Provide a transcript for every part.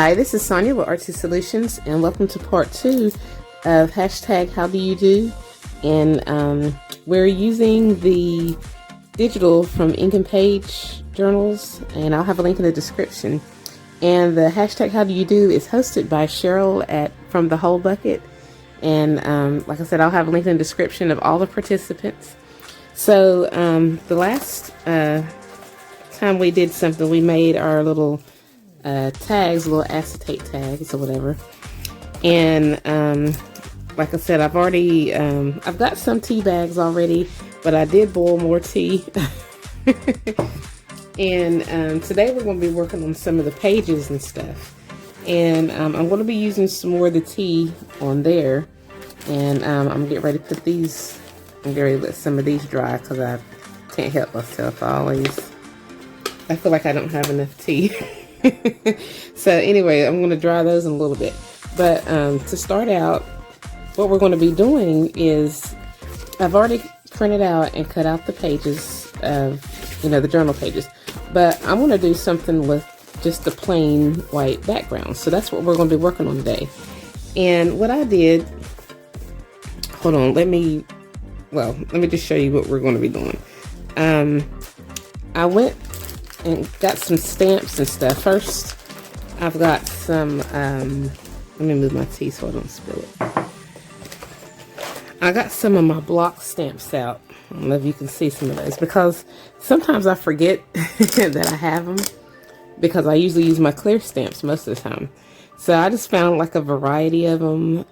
Hi, this is Sonia with Artsy Solutions, and welcome to part 2 of hashtag howdoyoudo. And we're using the digital from Ink and Page journals, and I'll have a link in the description. And the hashtag howdoyoudo is hosted by Sharyl from the Whole Bucket. And like I said, I'll have a link in the description of all the participants. So the last time we did something, we made our little tags, little acetate tags or whatever. And like I said, I've already I've got some tea bags already, but I did boil more tea. And today we're going to be working on some of the pages and stuff, and I'm going to be using some more of the tea on there. And I'm getting ready to put these, I'm getting ready to let some of these dry because I can't help myself. I feel like I don't have enough tea. So anyway, I'm going to dry those in a little bit. But to start out, what we're going to be doing is, I've already printed out and cut out the pages of, the journal pages. But I'm going to do something with just the plain white background. So that's what we're going to be working on today. And what I did, hold on, let me just show you what we're going to be doing. I went and got some stamps and stuff. First, I've got some, let me move my tea so I don't spill it. I got some of my block stamps out. I don't know if you can see some of those, because sometimes I forget that I have them, because I usually use my clear stamps most of the time. So I just found like a variety of them.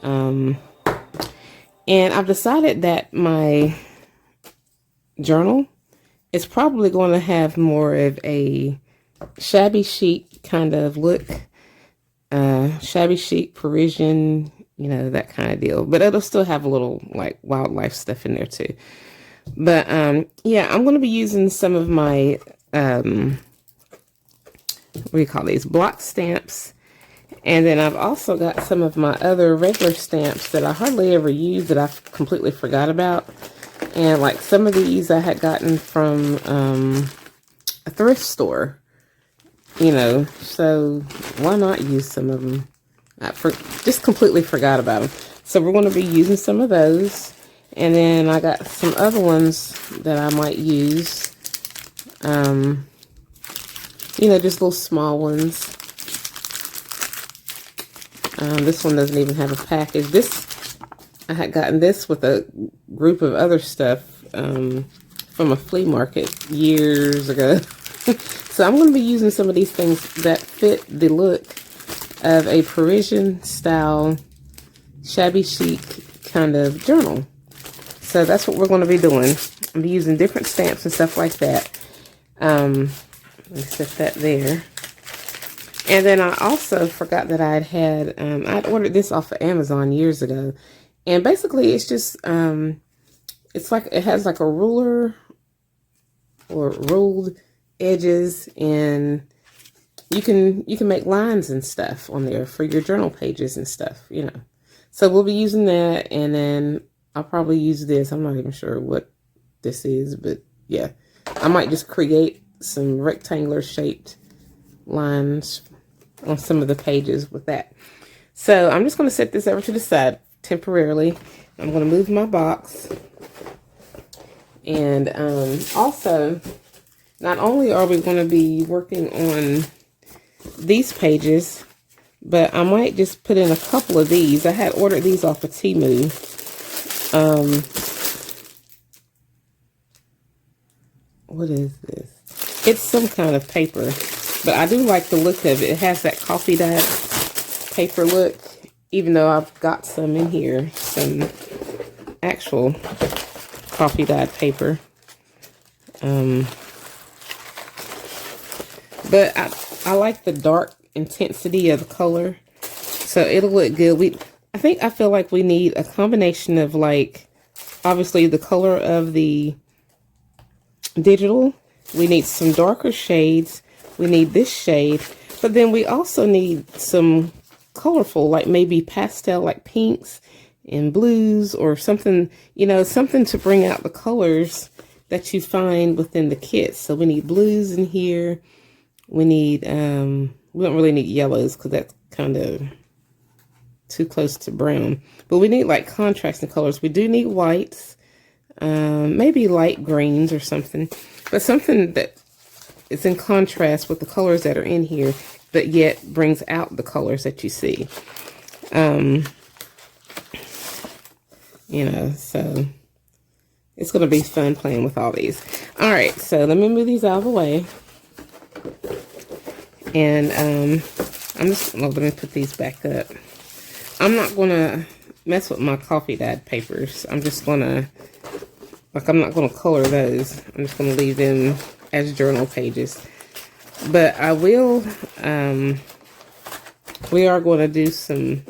And I've decided that my journal is probably going to have more of a shabby chic kind of look. Shabby chic, Parisian, that kind of deal. But it'll still have a little like wildlife stuff in there too. But yeah, I'm going to be using some of my, what do you call these? Block stamps. And then I've also got some of my other regular stamps that I hardly ever use, that I've completely forgot about. And like some of these I had gotten from a thrift store, so why not use some of them? Just completely forgot about them. So we're going to be using some of those. And then I got some other ones that I might use, just little small ones. This one doesn't even have a package. I had gotten this with a group of other stuff from a flea market years ago. So I'm going to be using some of these things that fit the look of a Parisian style, shabby chic kind of journal. So that's what we're going to be doing. I'm using different stamps and stuff like that. Let me set that there. And then I also forgot that I'd ordered this off of Amazon years ago. And basically it's just, it's like, it has like a ruler or ruled edges, and you can make lines and stuff on there for your journal pages and stuff, So we'll be using that, and then I'll probably use this. I'm not even sure what this is, but yeah. I might just create some rectangular shaped lines on some of the pages with that. So I'm just going to set this over to the side temporarily. I'm going to move my box. And also, not only are we going to be working on these pages, but I might just put in a couple of these. I had ordered these off of Temu. What is this? It's some kind of paper, but I do like the look of it. It has that coffee dyed paper look, even though I've got some in here, some actual coffee dyed paper. But I like the dark intensity of the color, so it'll look good. I feel like we need a combination of, like, obviously the color of the digital. We need some darker shades. We need this shade, but then we also need some colorful, like maybe pastel, like pinks and blues or something, something to bring out the colors that you find within the kit. So we need blues in here. We need We don't really need yellows because that's kind of too close to brown. But we need like contrasting colors. We do need whites, maybe light greens or something. But something that is in contrast with the colors that are in here, but yet brings out the colors that you see. You know, so it's going to be fun playing with all these. All right, so let me move these out of the way. And I'm just, well, let me put these back up. I'm not going to mess with my coffee dyed papers. I'm just going to, like, I'm not going to color those. I'm just going to leave them as journal pages. But I will, we are going to do some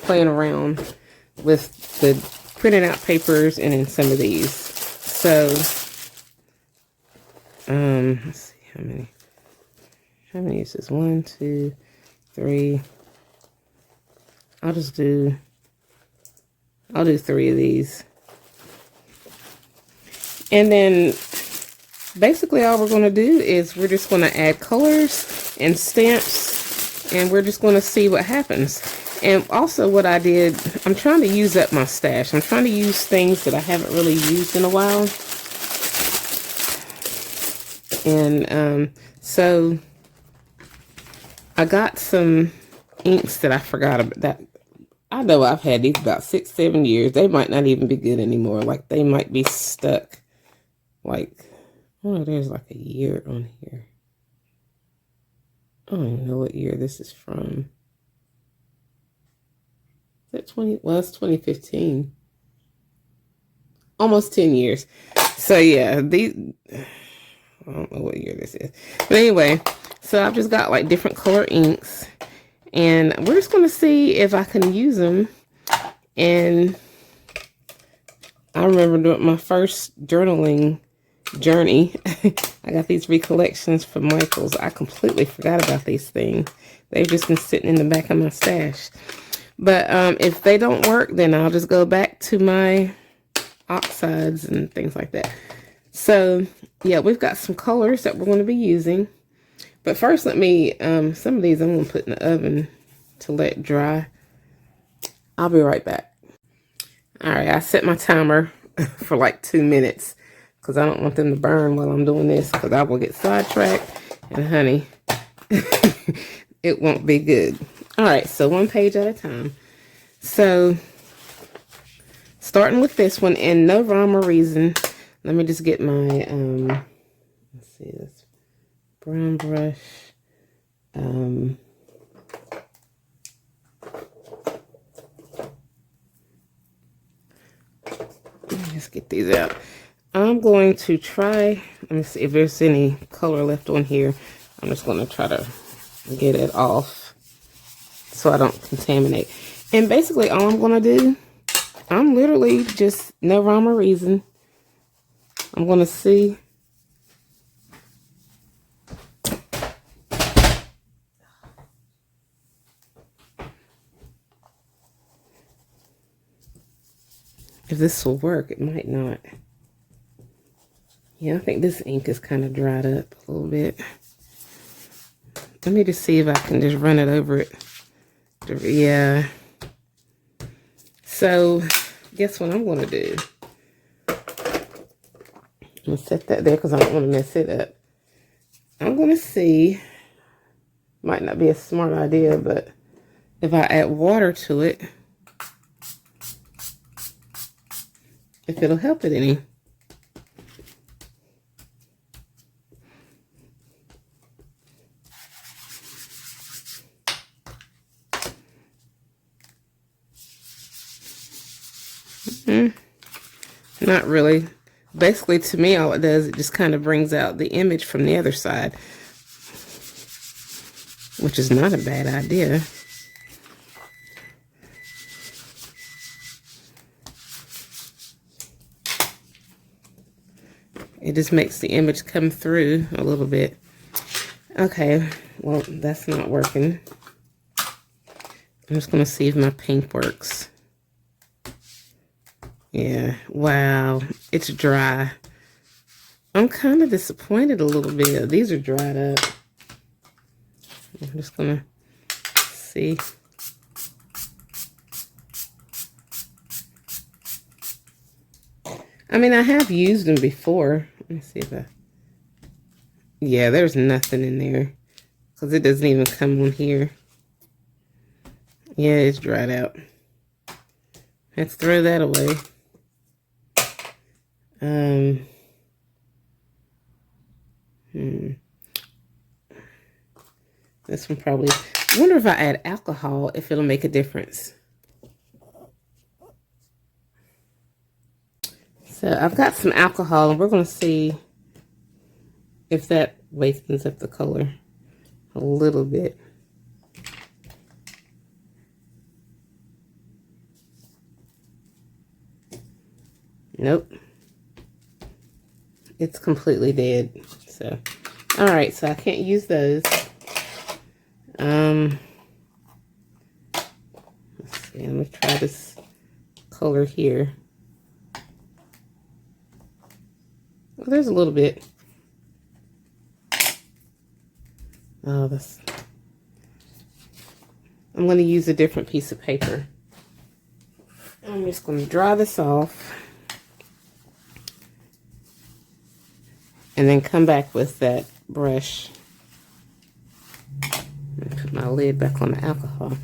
playing around with the printed out papers and in some of these. So, let's see how many is this? 1, 2, 3. I'll do 3 of these. And then basically all we're going to do is we're just going to add colors and stamps, and we're just going to see what happens. And also what I did, I'm trying to use up my stash. I'm trying to use things that I haven't really used in a while. And so I got some inks that I forgot about. That I know I've had these about 6, 7 years. They might not even be good anymore. Like, they might be stuck. Like, oh, there's like a year on here. I don't even know what year this is from. Is that 20? Well, it's 2015. Almost 10 years. So yeah, these, I don't know what year this is. But anyway, so I've just got like different color inks. And we're just going to see if I can use them. And I remember doing my first journaling journey. I got these recollections from Michael's. I completely forgot about these things. They've just been sitting in the back of my stash. But if they don't work, then I'll just go back to my oxides and things like that. So, yeah, we've got some colors that we're going to be using. But first, let me, some of these I'm going to put in the oven to let dry. I'll be right back. All right, I set my timer for like 2 minutes because I don't want them to burn while I'm doing this, because I will get sidetracked. And honey, it won't be good. All right, so 1 page at a time. So, starting with this one, and no rhyme or reason. Let me just get my, let's see this. Brown brush. Let's get these out. I'm going to try, let me see if there's any color left on here. I'm just going to try to get it off so I don't contaminate. And basically all I'm going to do, I'm literally just no rhyme or reason. I'm going to see. If this will work. It might not. Yeah, I think this ink is kind of dried up a little bit. Let me just see if I can just run it over it. Yeah. So, guess what I'm going to do? I'm going to set that there because I don't want to mess it up. I'm going to see. Might not be a smart idea, but if I add water to it, if it'll help it any. Not really. Basically, to me, all it does, it just kind of brings out the image from the other side, which is not a bad idea. It just makes the image come through a little bit. Okay, well, that's not working. I'm just going to see if my pink works. Yeah, wow, it's dry. I'm kind of disappointed a little bit. These are dried up. I'm just gonna see. I mean, I have used them before. Let me see if I... Yeah, there's nothing in there. Because it doesn't even come on here. Yeah, it's dried out. Let's throw that away. This one probably... I wonder if I add alcohol, if it'll make a difference. So I've got some alcohol, and we're going to see if that wakens up the color a little bit. Nope. It's completely dead. So, all right, so I can't use those. Let's see, I'm gonna try this color here. Well, there's a little bit. Oh, this. I'm gonna use a different piece of paper. I'm just gonna dry this off. And then come back with that brush. And put my lid back on the alcohol.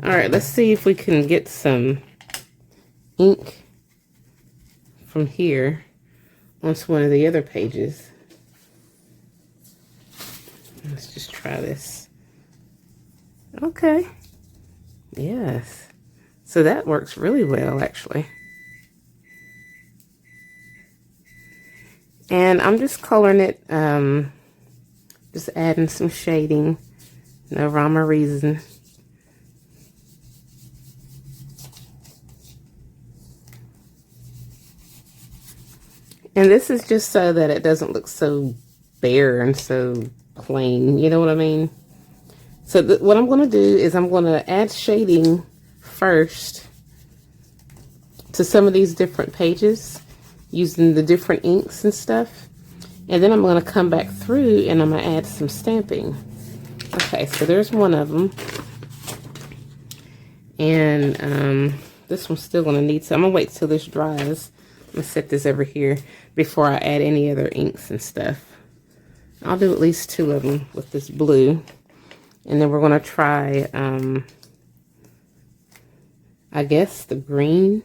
Alright, let's see if we can get some ink from here onto one of the other pages. Let's just try this. Okay. Yes. So that works really well, actually. And I'm just coloring it, just adding some shading, no rhyme or reason. And this is just so that it doesn't look so bare and so plain, you know what I mean? So what I'm going to do is I'm going to add shading first to some of these different pages, using the different inks and stuff. And then I'm going to come back through and I'm going to add some stamping. Okay, so there's one of them. And this one's still going to need some. I'm going to wait till this dries. I'm going to set this over here before I add any other inks and stuff. I'll do at least 2 of them with this blue. And then we're going to try, I guess, the green.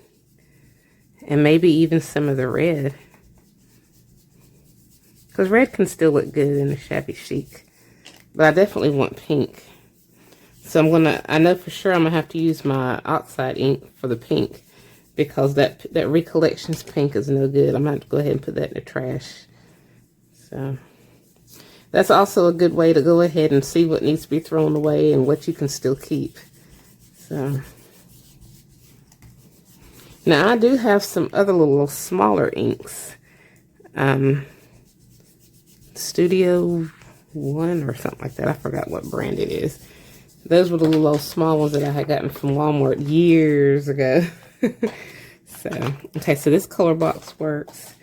And maybe even some of the red. Because red can still look good in a shabby chic. But I definitely want pink. So I know for sure I'm going to have to use my oxide ink for the pink. Because that Recollections pink is no good. I'm going to have to go ahead and put that in the trash. So that's also a good way to go ahead and see what needs to be thrown away and what you can still keep. So now I do have some other little smaller inks. Studio One or something like that. I forgot what brand it is. Those were the little old small ones that I had gotten from Walmart years ago. So, okay, so this color box works.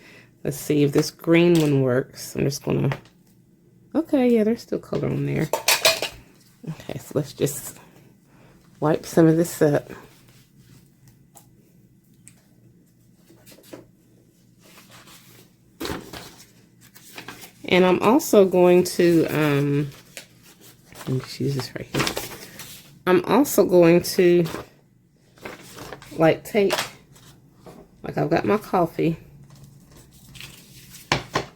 Let's see if this green one works. I'm just going to... Okay, yeah, there's still color on there. Okay, so let's just wipe some of this up. And I'm also going to, let me choose this right here. I'm also going to, like, take, like, I've got my coffee.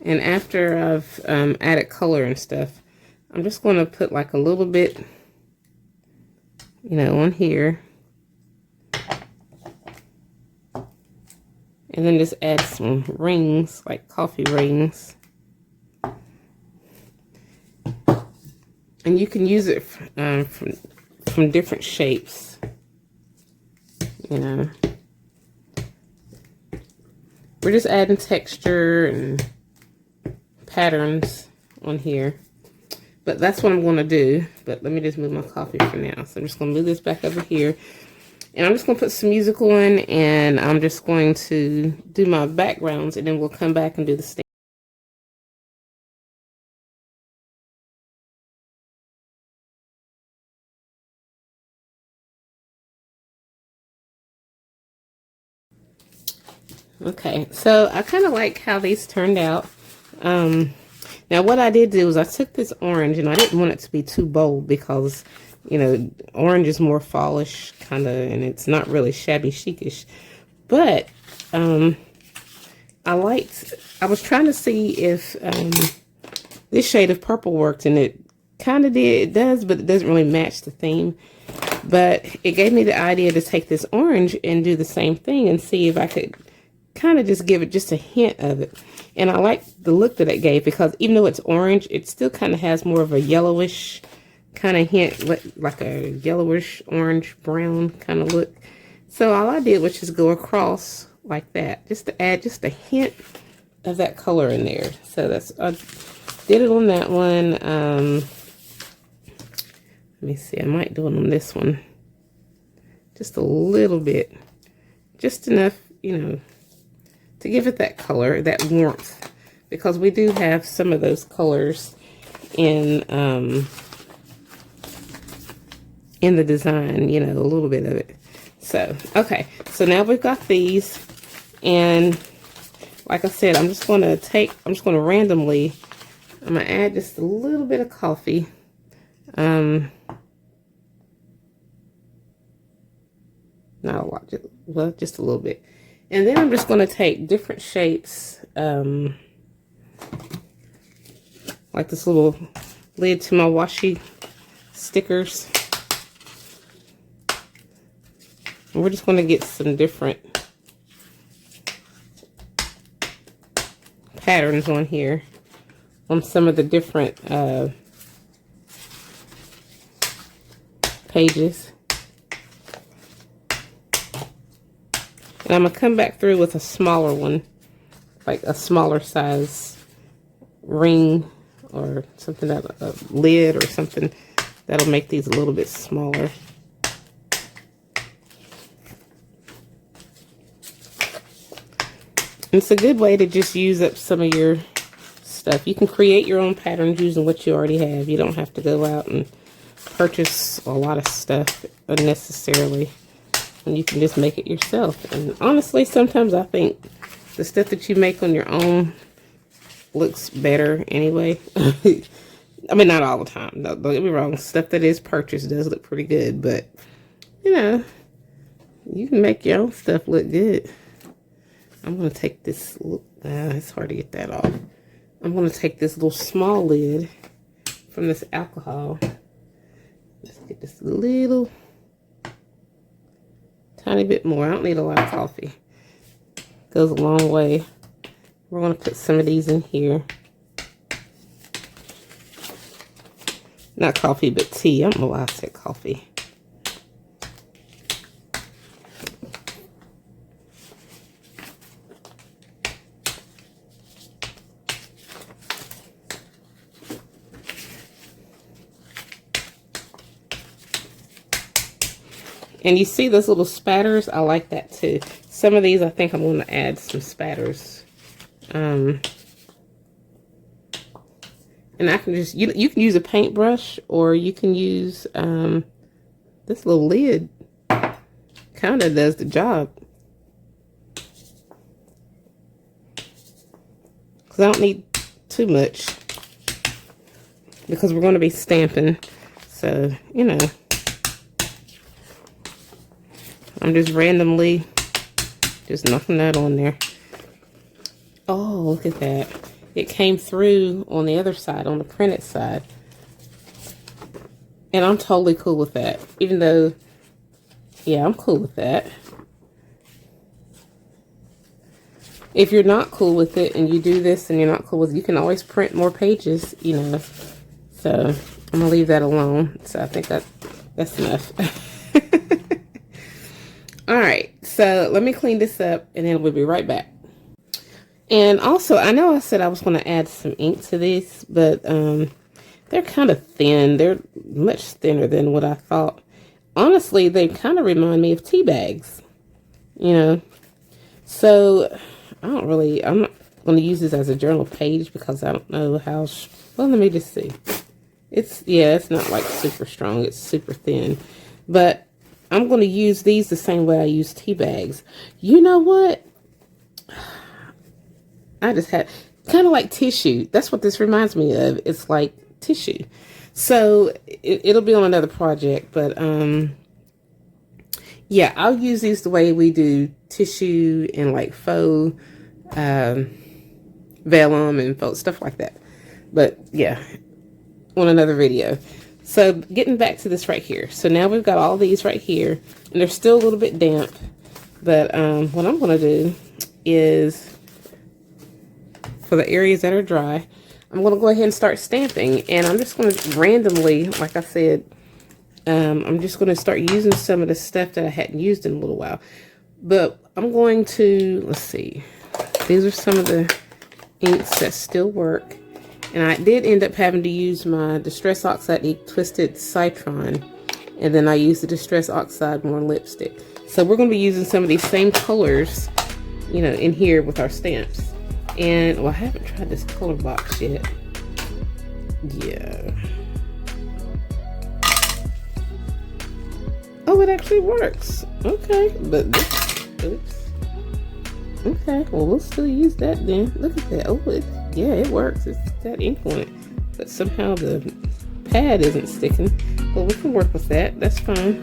And after I've added color and stuff, I'm just going to put, like, a little bit, you know, on here. And then just add some rings, like coffee rings. And you can use it from different shapes, you know. We're just adding texture and patterns on here. But that's what I'm going to do. But let me just move my coffee for now. So I'm just going to move this back over here. And I'm just going to put some music on. And I'm just going to do my backgrounds. And then we'll come back and do the stamp. Okay, so I kind of like how these turned out. Now what I did do is I took this orange, and I didn't want it to be too bold because, you know, orange is more fallish kind of, and it's not really shabby chicish. But I was trying to see if this shade of purple worked, and it kind of did. It does, but it doesn't really match the theme. But it gave me the idea to take this orange and do the same thing and see if I could kind of just give it just a hint of it. And I like the look that it gave, because even though it's orange, it still kind of has more of a yellowish kind of hint, like a yellowish orange brown kind of look. So all I did was just go across like that, just to add just a hint of that color in there. So I did it on that one. Let me see, I might do it on this one. Just a little bit. Just enough, you know, to give it that color, that warmth. Because we do have some of those colors in the design, you know, a little bit of it. So, okay. So now we've got these. And like I said, I'm just going to randomly, I'm going to add just a little bit of coffee. Not a lot, well, just a little bit. And then I'm just going to take different shapes, like this little lid to my washi stickers. And we're just going to get some different patterns on here, on some of the different pages. And I'm going to come back through with a smaller one, like a smaller size ring or something, that a lid or something that'll make these a little bit smaller. It's a good way to just use up some of your stuff. You can create your own patterns using what you already have. You don't have to go out and purchase a lot of stuff unnecessarily. And you can just make it yourself. And honestly, sometimes I think the stuff that you make on your own looks better anyway. I mean, not all the time. Don't get me wrong. Stuff that is purchased does look pretty good. But, you know, you can make your own stuff look good. I'm going to take this, it's hard to get that off. I'm going to take this little small lid from this alcohol. Let's get this little tiny bit more. I don't need a lot of coffee. Goes a long way. We're going to put some of these in here. Not coffee, but tea. I don't know why I said coffee. And you see those little spatters? I like that too. Some of these I think I'm going to add some spatters. And I can just, you can use a paintbrush, or you can use this little lid. Kind of does the job. Because I don't need too much. Because we're going to be stamping. So, you know. I'm just randomly just knocking that on there. Oh, look at that. It came through on the other side, on the printed side. And I'm totally cool with that. Even though, yeah, I'm cool with that. If you're not cool with it and you do this and you're not cool with it, you can always print more pages, you know. So I'm going to leave that alone. So I think that's enough. Alright, so let me clean this up and then we'll be right back. And also, I know I said I was going to add some ink to these, but they're kind of thin. They're much thinner than what I thought. Honestly, they kind of remind me of tea bags, you know. So, I'm not going to use this as a journal page because I don't know how, well, let me just see. It's not like super strong. It's super thin. But I'm going to use these the same way I use tea bags. You know what? I just had kind of like tissue. That's what this reminds me of. It's like tissue. So it'll be on another project, but yeah, I'll use these the way we do tissue and like faux vellum and faux stuff like that. But yeah, on another video. So getting back to this right here. So now we've got all these right here, and they're still a little bit damp. But what I'm going to do is, for the areas that are dry, I'm going to go ahead and start stamping. And I'm just going to randomly, like I said, I'm just going to start using some of the stuff that I hadn't used in a little while. But I'm going to, let's see, these are some of the inks that still work. And I did end up having to use my Distress Oxide Ink Twisted Citron. And then I used the Distress Oxide Worn Lipstick. So we're going to be using some of these same colors, you know, in here with our stamps. And, well, I haven't tried this color box yet. Yeah. Oh, it actually works. Okay, but this, oops. Okay, well, we'll still use that then. Look at that. Oh, yeah, it works. It's got ink on it. But somehow the pad isn't sticking. But we can work with that. That's fine.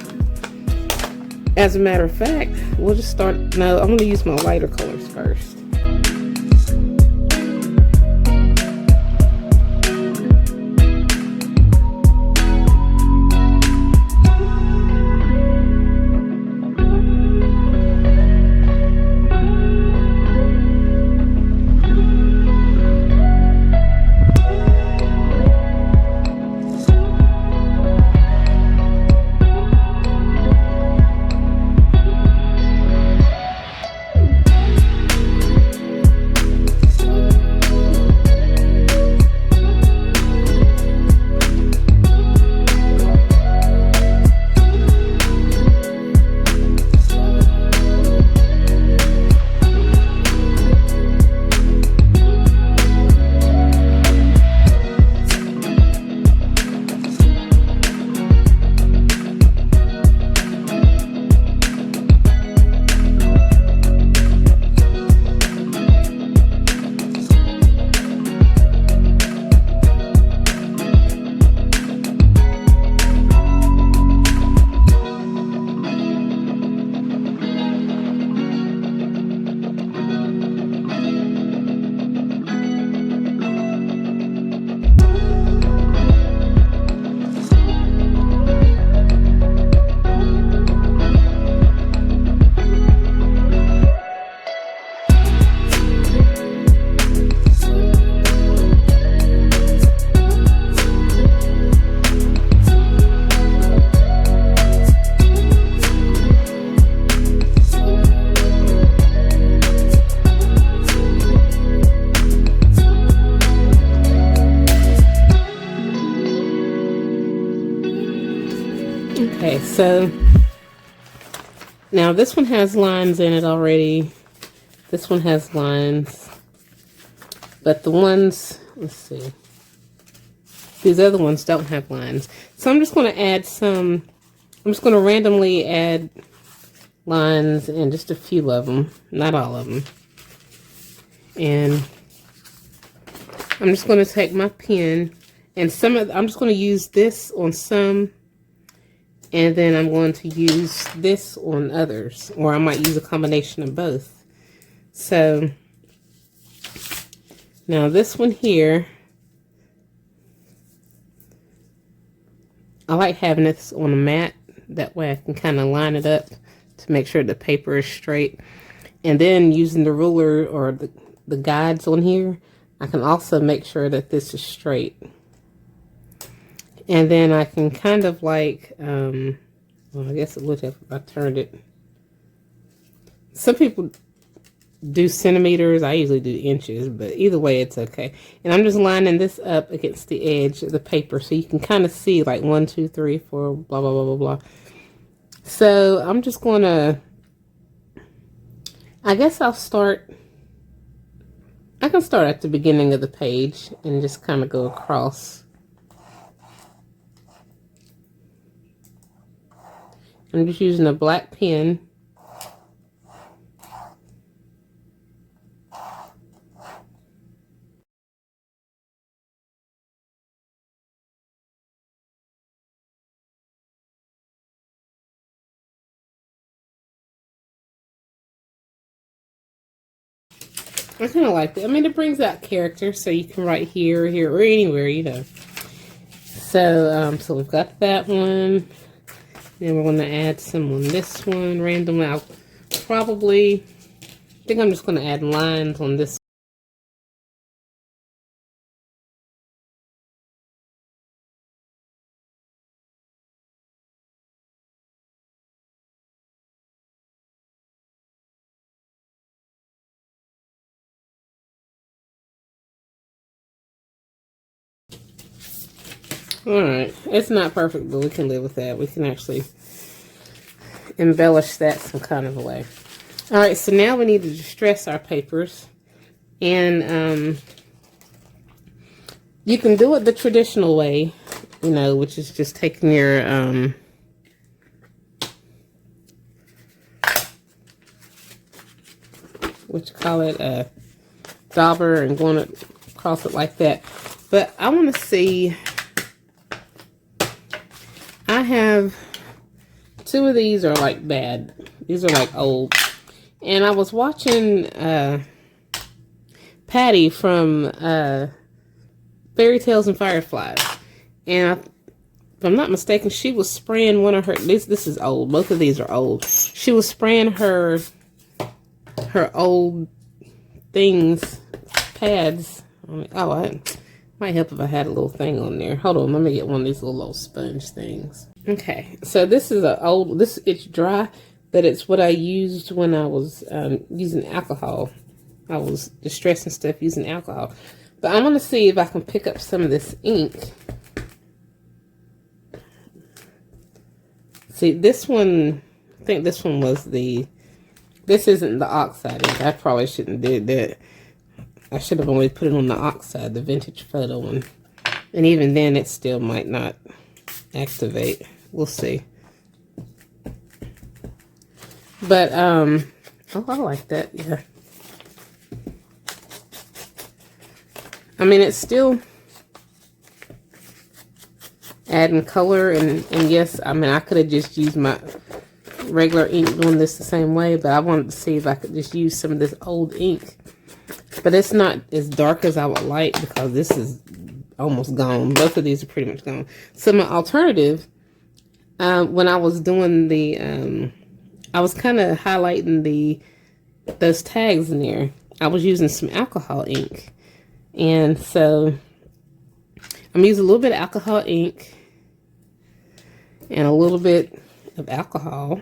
As a matter of fact, we'll just start. No, I'm going to use my lighter colors first. Okay, so now this one has lines in it already. This one has lines. But the ones, let's see, these other ones don't have lines. So I'm just going to add some, I'm just going to randomly add lines in just a few of them, not all of them. And I'm just going to take my pen and I'm just going to use this on some, and then I'm going to use this on others, or I might use a combination of both. So now this one here, I like having this on a mat. That way I can kind of line it up to make sure the paper is straight. And then using the ruler or the guides on here, I can also make sure that this is straight. And then I can kind of like, well, I guess it would have if I turned it. Some people do centimeters. I usually do inches, but either way, it's okay. And I'm just lining this up against the edge of the paper so you can kind of see like 1, 2, 3, 4, blah, blah, blah, blah, blah. So I'm just going to, I guess I can start at the beginning of the page and just kind of go across. I'm just using a black pen. I kind of like it. I mean, it brings out character, so you can write here, here, or anywhere, you know. So, so we've got that one. Then we're going to add some on this one randomly. I think I'm just going to add lines on this. Alright, it's not perfect, but we can live with that. We can actually embellish that some kind of a way. Alright, so now we need to distress our papers. And you can do it the traditional way, you know, which is just taking your what you call it, dauber, and going across it like that. But I want to see, I have two of these are like bad. These are like old. And I was watching Patty from Fairy Tales and Fireflies. And if I'm not mistaken, she was spraying one of her, this is old. Both of these are old. She was spraying her old things, pads. Oh, it might help if I had a little thing on there. Hold on, let me get one of these little sponge things. Okay, so this is an old, it's dry, but it's what I used when I was using alcohol. I was distressing stuff using alcohol. But I'm going to see if I can pick up some of this ink. See, this one, I think this one was this isn't the oxide ink. I probably shouldn't do that. I should have only put it on the oxide, the vintage photo one. And even then, it still might not activate. We'll see. But, oh, I like that, yeah. I mean, it's still adding color, and yes, I mean, I could have just used my regular ink doing this the same way, but I wanted to see if I could just use some of this old ink. But it's not as dark as I would like, because this is almost gone. Both of these are pretty much gone. So my alternative, when I was doing the, I was kind of highlighting those tags in there. I was using some alcohol ink. And so I'm using a little bit of alcohol ink and a little bit of alcohol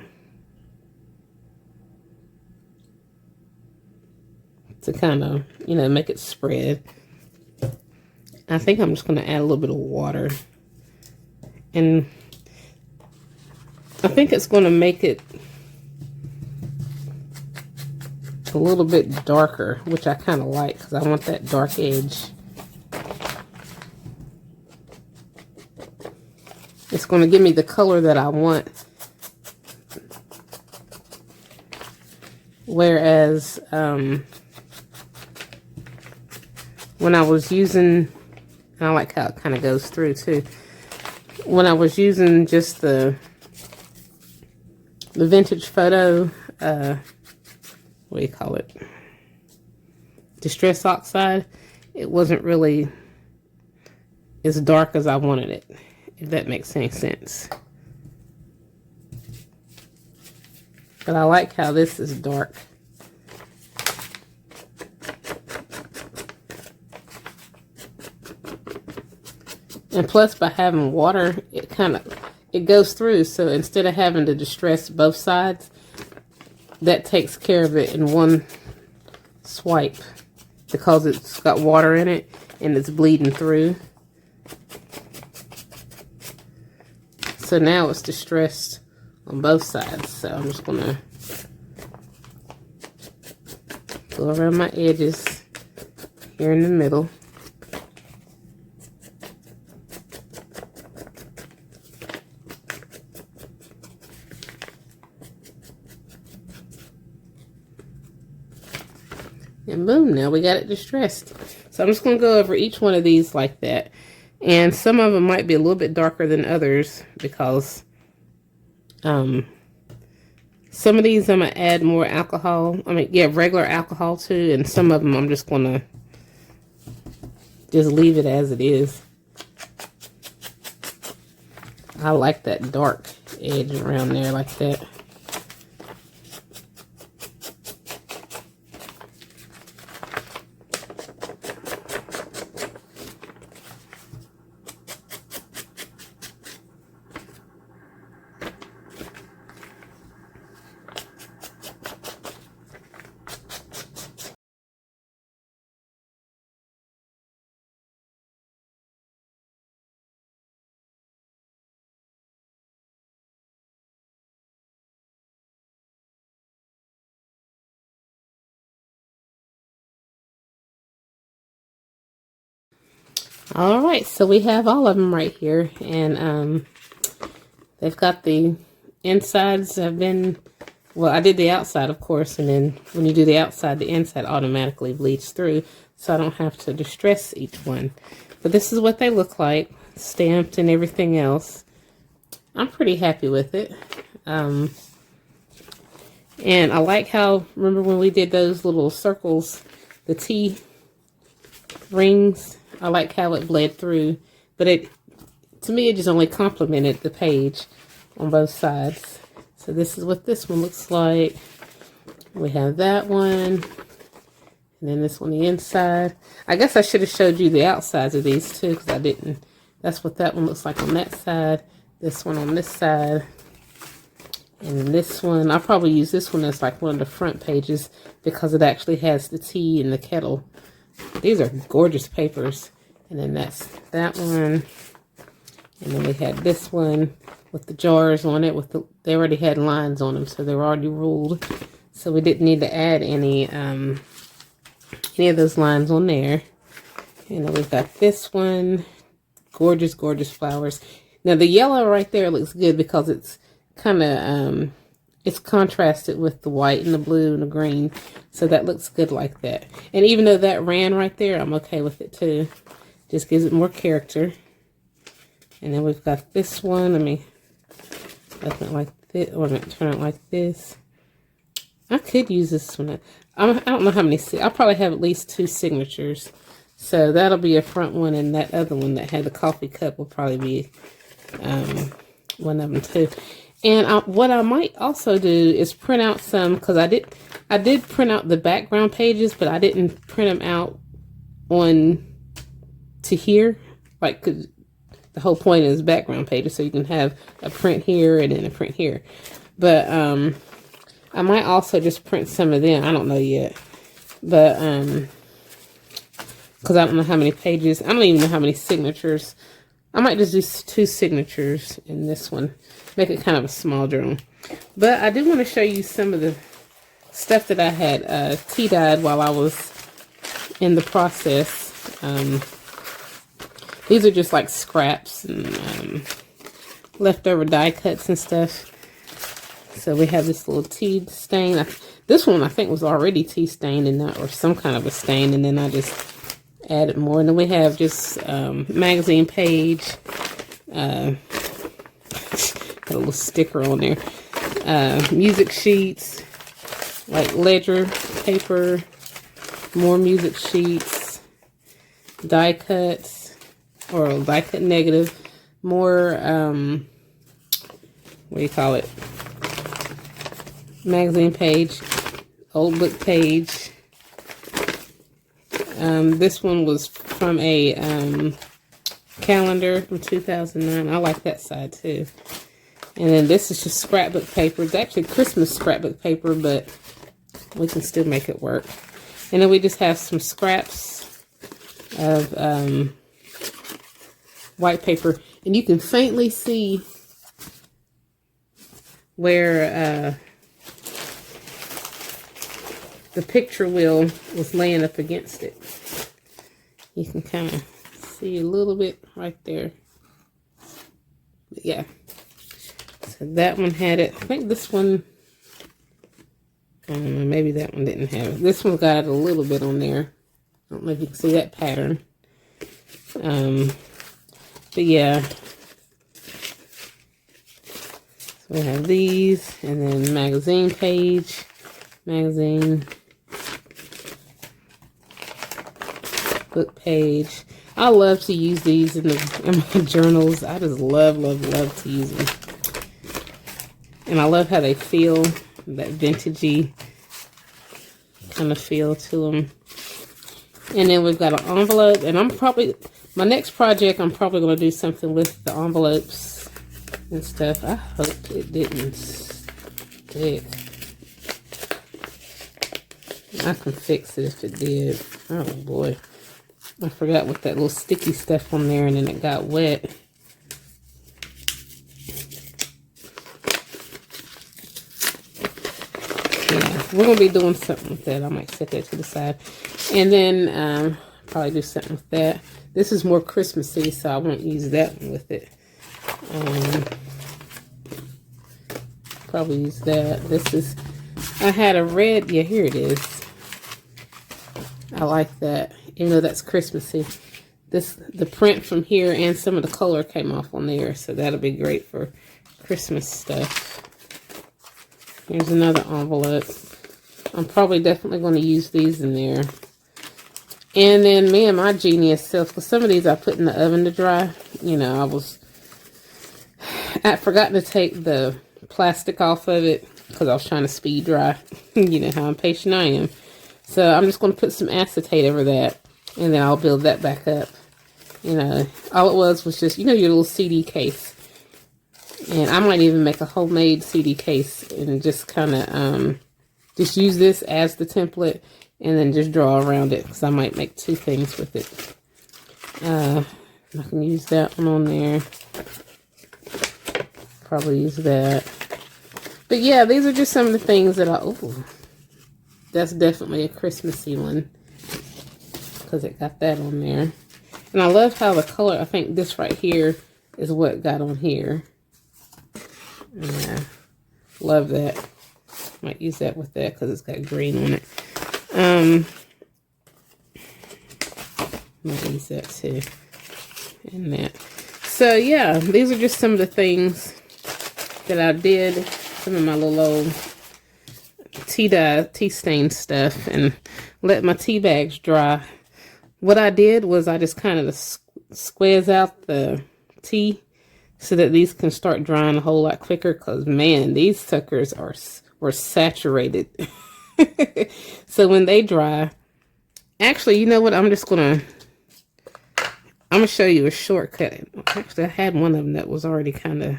to kind of, you know, make it spread. I think I'm just going to add a little bit of water. And I think it's going to make it a little bit darker, which I kind of like, because I want that dark edge. It's going to give me the color that I want. Whereas when I was using, I like how it kind of goes through too. When I was using just the vintage photo, what do you call it? Distress oxide, it wasn't really as dark as I wanted it, if that makes any sense. But I like how this is dark. And plus, by having water, it goes through. So instead of having to distress both sides, that takes care of it in one swipe, because it's got water in it and it's bleeding through. So now it's distressed on both sides. So I'm just gonna go around my edges here in the middle. And boom, now we got it distressed. So I'm just going to go over each one of these like that. And some of them might be a little bit darker than others, because some Some of these I'm going to add more alcohol. I mean, yeah, regular alcohol too. And some of them I'm just going to just leave it as it is. I like that dark edge around there like that. All right, so we have all of them right here, and they've got the insides have been, well, I did the outside, of course, and then when you do the outside, the inside automatically bleeds through, so I don't have to distress each one. But this is what they look like, stamped and everything else. I'm pretty happy with it. And I like how, remember when we did those little circles, the T rings? I like how it bled through, but to me, it just only complemented the page on both sides. So this is what this one looks like. We have that one, and then this one, the inside. I guess I should have showed you the outsides of these too, because I didn't. That's what that one looks like on that side. This one on this side. And then this one, I'll probably use this one as like one of the front pages because it actually has the tea and the kettle. These are gorgeous papers. And then that's that one. And then we had this one with the jars on it. They already had lines on them, so they were already ruled. So we didn't need to add any of those lines on there. And then we've got this one. Gorgeous, gorgeous flowers. Now the yellow right there looks good because it's kind of, it's contrasted with the white and the blue and the green. So that looks good like that. And even though that ran right there, I'm okay with it too. Just gives it more character. And then we've got this one. Let me open it like this, or turn it like this. I could use this one. I don't know how many. I'll probably have at least 2 signatures. So that'll be a front one, and that other one that had the coffee cup will probably be one of them too. And what I might also do is print out some, because I did print out the background pages, but I didn't print them out on to here, like, 'cause the whole point is background pages, so you can have a print here and then a print here. But I might also just print some of them. I don't know yet, but because I don't know how many pages. I don't even know how many signatures. I might just do 2 signatures in this one. Make it kind of a small journal. But I do want to show you some of the stuff that I had tea dyed while I was in the process. These are just like scraps and leftover die cuts and stuff. So we have this little tea stain. This one I think was already tea stained and or some kind of a stain, and then I just added more. And then we have just magazine page. Got a little sticker on there. Music sheets, like ledger paper, more music sheets, die cuts, or die cut negative, more, what do you call it? Magazine page, old book page. This one was from a calendar from 2009. I like that side too. And then this is just scrapbook paper. It's actually Christmas scrapbook paper, but we can still make it work. And then we just have some scraps of white paper. And you can faintly see where the picture wheel was laying up against it. You can kind of see a little bit right there. But yeah. So that one had it. I think this one, I don't know, maybe that one didn't have it. This one got it a little bit on there. I don't know if you can see that pattern. But yeah. So we have these, and then magazine page, magazine, book page. I love to use these in my journals. I just love to use them. And I love how they feel, that vintagey kind of feel to them. And then we've got an envelope, and my next project, I'm probably going to do something with the envelopes and stuff. I hope it didn't stick. I can fix it if it did. Oh boy. I forgot with that little sticky stuff on there, and then it got wet. We're going to be doing something with that. I might set that to the side. And then probably do something with that. This is more Christmassy, so I won't use that one with it. Probably use that. This is, I had a red, yeah, here it is. I like that, even though that's Christmassy. The print from here and some of the color came off on there, so that'll be great for Christmas stuff. Here's another envelope. I'm probably definitely going to use these in there. And then me and my genius self, because some of these I put in the oven to dry. You know, I forgot to take the plastic off of it because I was trying to speed dry. You know how impatient I am. So I'm just going to put some acetate over that, and then I'll build that back up. You know, all it was just, you know, your little CD case. And I might even make a homemade CD case and just kind of just use this as the template and then just draw around it, because I might make two things with it. I can use that one on there. Probably use that. But yeah, these are just some of the things that that's definitely a Christmassy one, because it got that on there. And I love how the color, I think this right here is what got on here. Yeah, love that. Might use that with that because it's got green on it. Might use that too. And that. So yeah, these are just some of the things that I did. Some of my little old tea stain stuff, and let my tea bags dry. What I did was I just kind of squeeze out the tea so that these can start drying a whole lot quicker, because man, these suckers were saturated. So when they dry, actually, you know what, I'm gonna show you a shortcut. Actually, I had one of them that was already kind of,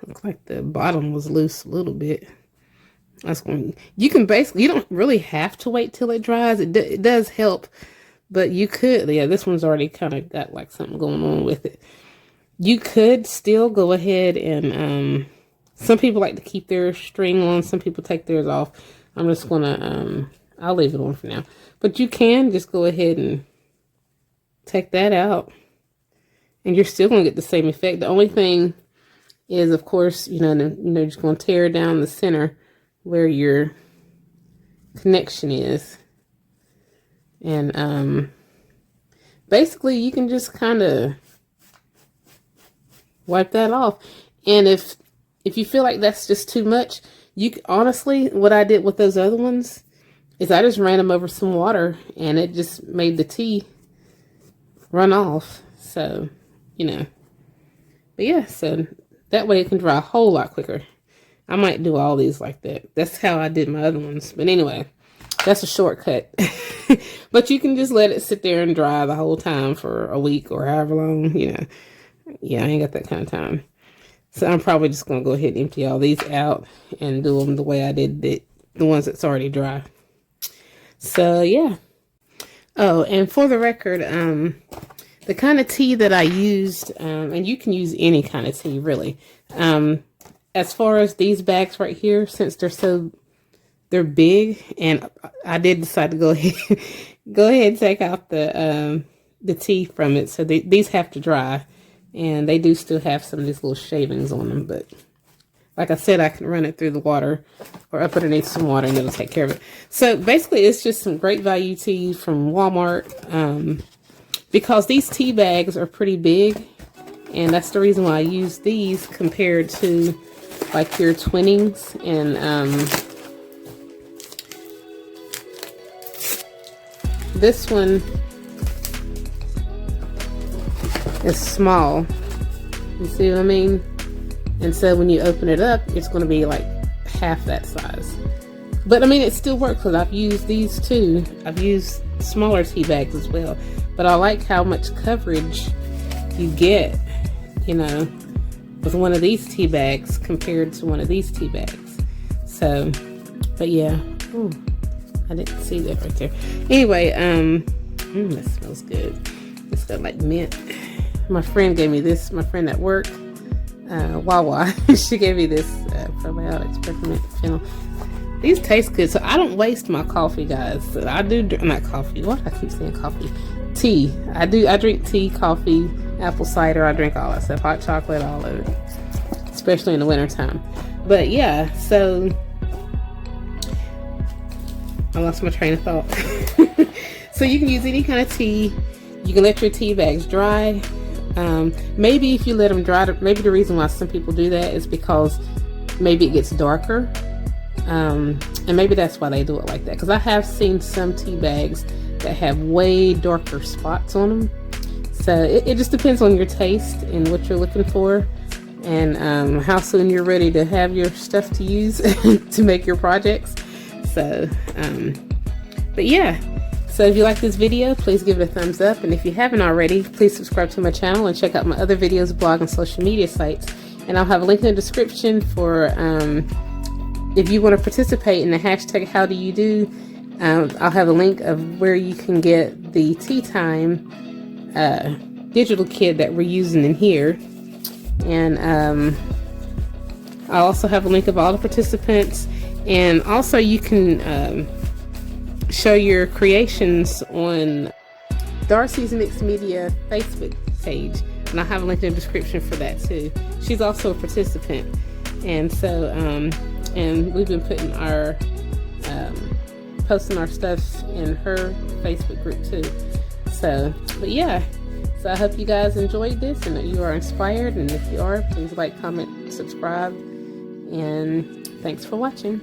looked like the bottom was loose a little bit. You can basically, you don't really have to wait till it dries. It does help, but you could, yeah, this one's already kind of got like something going on with it. You could still go ahead and, some people like to keep their string on. Some people take theirs off. I'm just going to, I'll leave it on for now. But you can just go ahead and take that out, and you're still going to get the same effect. The only thing is, of course, you're just going to tear down the center where your connection is. And basically you can just kind of wipe that off. And if you feel like that's just too much, honestly, what I did with those other ones is I just ran them over some water, and it just made the tea run off. So, but yeah, so that way it can dry a whole lot quicker. I might do all these like that. That's how I did my other ones. But anyway, that's a shortcut. But you can just let it sit there and dry the whole time for a week or however long, Yeah, I ain't got that kind of time. So I'm probably just going to go ahead and empty all these out and do them the way I did the ones that's already dry. So, yeah. Oh, and for the record, the kind of tea that I used, and you can use any kind of tea, really. As far as these bags right here, since they're big, and I did decide to go ahead and take out the tea from it. So these have to dry. And they do still have some of these little shavings on them, but like I said, I can run it through the water or up underneath some water, and it'll take care of it. So basically, it's just some great value tea from Walmart, because these tea bags are pretty big, and that's the reason why I use these compared to like your twinnings. And this one is small. You see what I mean? And so when you open it up, it's going to be like half that size. But I mean, it still works because I've used these too. I've used smaller tea bags as well. But I like how much coverage you get, you know, with one of these tea bags compared to one of these tea bags. So, but yeah. Ooh, I didn't see that right there. Anyway, that smells good. It's got like mint. My friend gave me this. My friend at work, Wawa, she gave me this probiotics peppermint fennel. These taste good, so I don't waste my coffee, guys. So I do, not coffee. What? I keep saying coffee. Tea. I drink tea, coffee, apple cider. I drink all that stuff. Hot chocolate, all of it. Especially in the wintertime. But yeah, so I lost my train of thought. So you can use any kind of tea. You can let your tea bags dry. Maybe if you let them dry, maybe the reason why some people do that is because maybe it gets darker. And maybe that's why they do it like that. Because I have seen some tea bags that have way darker spots on them. So it just depends on your taste and what you're looking for. And how soon you're ready to have your stuff to use to make your projects. So, but yeah. So if you like this video, please give it a thumbs up. And if you haven't already, please subscribe to my channel and check out my other videos, blog, and social media sites. And I'll have a link in the description for if you want to participate in the hashtag howdoyoudo. I'll have a link of where you can get the Tea Time digital kit that we're using in here. And I'll also have a link of all the participants. And also you can show your creations on Darcy's Mixed Media Facebook page, and I'll have a link in the description for that too. She's also a participant, and so and we've been putting our posting our stuff in her Facebook group too. So, but yeah, so I hope you guys enjoyed this and that you are inspired, and if you are, please like, comment, subscribe, and thanks for watching.